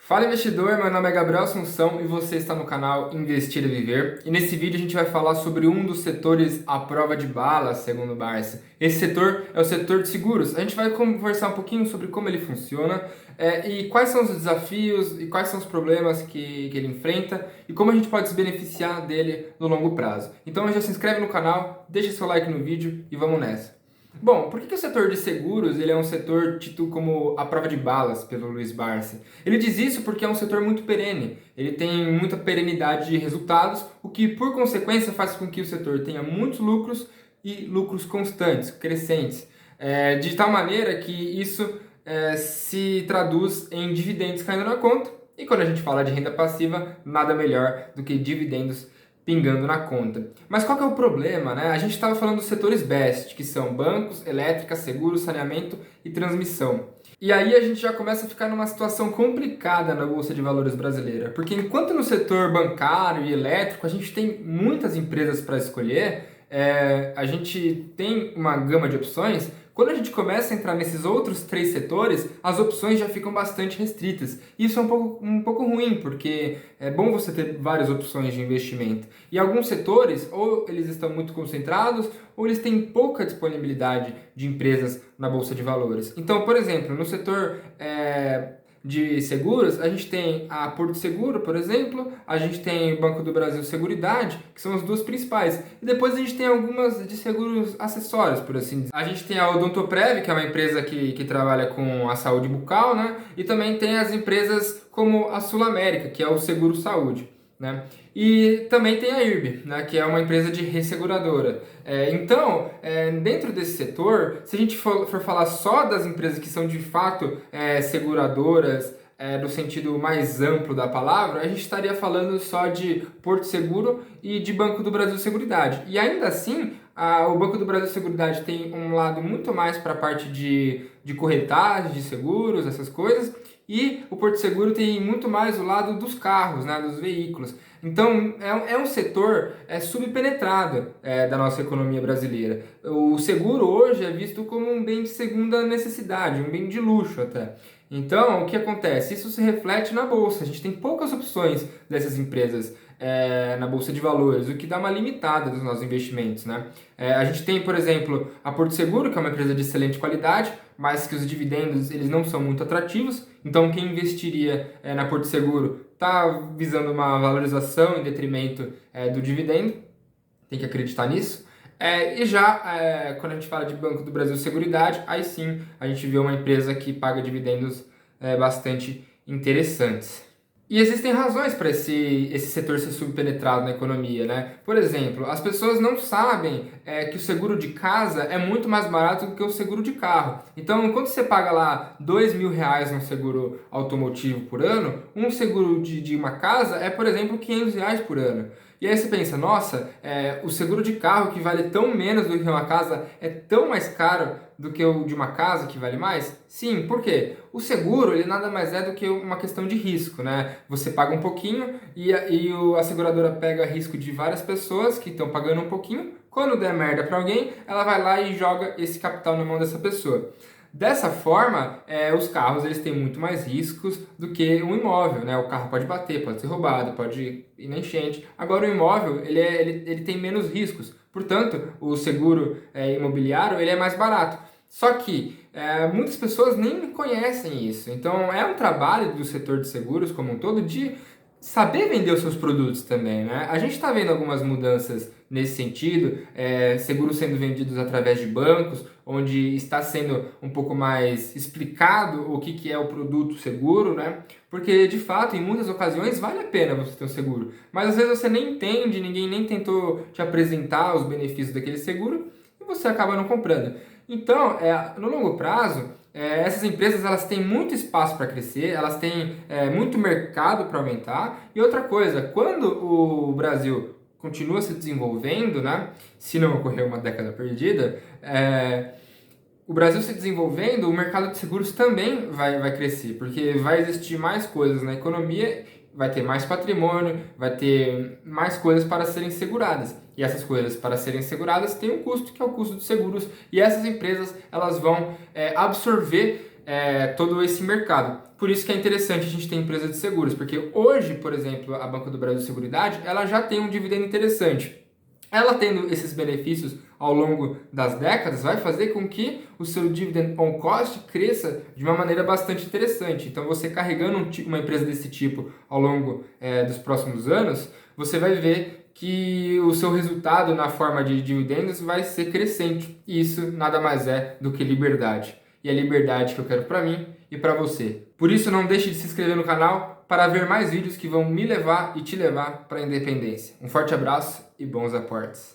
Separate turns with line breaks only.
Fala investidor, meu nome é Gabriel Assunção e você está no canal Investir e Viver. E nesse vídeo a gente vai falar sobre um dos setores à prova de bala, segundo o Barça. Esse setor é o setor de seguros. A gente vai conversar um pouquinho sobre como ele funciona e quais são os desafios e quais são os problemas que ele enfrenta e como a gente pode se beneficiar dele no longo prazo. Então já se inscreve no canal, deixa seu like no vídeo e vamos nessa. Bom, por que o setor de seguros ele é um setor tido como a prova de balas pelo Luiz Barsi? Ele diz isso porque é um setor muito perene, ele tem muita perenidade de resultados, o que por consequência faz com que o setor tenha muitos lucros e lucros constantes, crescentes, de tal maneira que isso se traduz em dividendos caindo na conta, e quando a gente fala de renda passiva, nada melhor do que dividendos pingando na conta. Mas qual que é o problema, né? A gente estava falando dos setores BEST, que são bancos, elétrica, seguros, saneamento e transmissão. E aí a gente já começa a ficar numa situação complicada na Bolsa de Valores brasileira, porque enquanto no setor bancário e elétrico a gente tem muitas empresas para escolher, a gente tem uma gama de opções. Quando a gente começa a entrar nesses outros três setores, as opções já ficam bastante restritas. Isso é um pouco ruim, porque é bom você ter várias opções de investimento. E alguns setores, ou eles estão muito concentrados, ou eles têm pouca disponibilidade de empresas na Bolsa de Valores. Então, por exemplo, no setor de seguros, a gente tem a Porto Seguro, por exemplo, a gente tem o Banco do Brasil Seguridade, que são as duas principais. E depois a gente tem algumas de seguros acessórios, por assim dizer. A gente tem a Odontoprev, que é uma empresa que trabalha com a saúde bucal, né? E também tem as empresas como a Sul América, que é o Seguro Saúde, né? E também tem a IRB, né, que é uma empresa de resseguradora. Então, dentro desse setor, se a gente for falar só das empresas que são de fato seguradoras, no sentido mais amplo da palavra, a gente estaria falando só de Porto Seguro e de Banco do Brasil Seguridade. E ainda assim, o Banco do Brasil Seguridade tem um lado muito mais para a parte de corretagem, de seguros, essas coisas, e o Porto Seguro tem muito mais o lado dos carros, né, dos veículos. Então, é um setor subpenetrado da nossa economia brasileira. O seguro hoje é visto como um bem de segunda necessidade, um bem de luxo até. Então, o que acontece? Isso se reflete na Bolsa. A gente tem poucas opções dessas empresas na Bolsa de Valores, o que dá uma limitada dos nossos investimentos, né? A gente tem, por exemplo, a Porto Seguro, que é uma empresa de excelente qualidade, mas que os dividendos eles não são muito atrativos. Então, quem investiria na Porto Seguro está visando uma valorização em detrimento do dividendo, tem que acreditar nisso. E já quando a gente fala de Banco do Brasil Seguridade, aí sim a gente vê uma empresa que paga dividendos bastante interessantes. E existem razões para esse setor ser subpenetrado na economia, né? Por exemplo, as pessoas não sabem que o seguro de casa é muito mais barato do que o seguro de carro. Então, enquanto você paga lá R$ 2.000 num seguro automotivo por ano, um seguro de uma casa é, por exemplo, R$ 500 por ano. E aí você pensa, nossa, o seguro de carro que vale tão menos do que uma casa é tão mais caro do que o de uma casa que vale mais? Sim, por quê? O seguro, ele nada mais é do que uma questão de risco, né? Você paga um pouquinho e a seguradora pega risco de várias pessoas que estão pagando um pouquinho. Quando der merda para alguém, ela vai lá e joga esse capital na mão dessa pessoa. Dessa forma, os carros eles têm muito mais riscos do que um imóvel, né? O carro pode bater, pode ser roubado, pode ir na enchente. Agora o imóvel ele tem menos riscos, portanto o seguro imobiliário ele é mais barato. Só que muitas pessoas nem conhecem isso. Então é um trabalho do setor de seguros como um todo de saber vender os seus produtos também, né? A gente está vendo algumas mudanças nesse sentido, seguros sendo vendidos através de bancos, onde está sendo um pouco mais explicado o que é o produto seguro, né? Porque, de fato, em muitas ocasiões vale a pena você ter um seguro, mas às vezes você nem entende, ninguém nem tentou te apresentar os benefícios daquele seguro e você acaba não comprando. Então, no longo prazo, essas empresas elas têm muito espaço para crescer, elas têm muito mercado para aumentar. E outra coisa, quando o Brasil continua se desenvolvendo, né, se não ocorrer uma década perdida, o Brasil se desenvolvendo, o mercado de seguros também vai crescer, porque vai existir mais coisas na economia, vai ter mais patrimônio, vai ter mais coisas para serem seguradas. E essas coisas para serem seguradas têm um custo, que é o custo de seguros. E essas empresas elas vão absorver todo esse mercado. Por isso que é interessante a gente ter empresa de seguros, porque hoje, por exemplo, a Banco do Brasil Seguridade, ela já tem um dividendo interessante. Ela tendo esses benefícios ao longo das décadas vai fazer com que o seu dividend on cost cresça de uma maneira bastante interessante. Então, você carregando uma empresa desse tipo ao longo dos próximos anos, você vai ver que o seu resultado na forma de dividendos vai ser crescente. E isso nada mais é do que liberdade. E é liberdade que eu quero para mim e para você. Por isso, não deixe de se inscrever no canal para ver mais vídeos que vão me levar e te levar para a independência. Um forte abraço e bons aportes.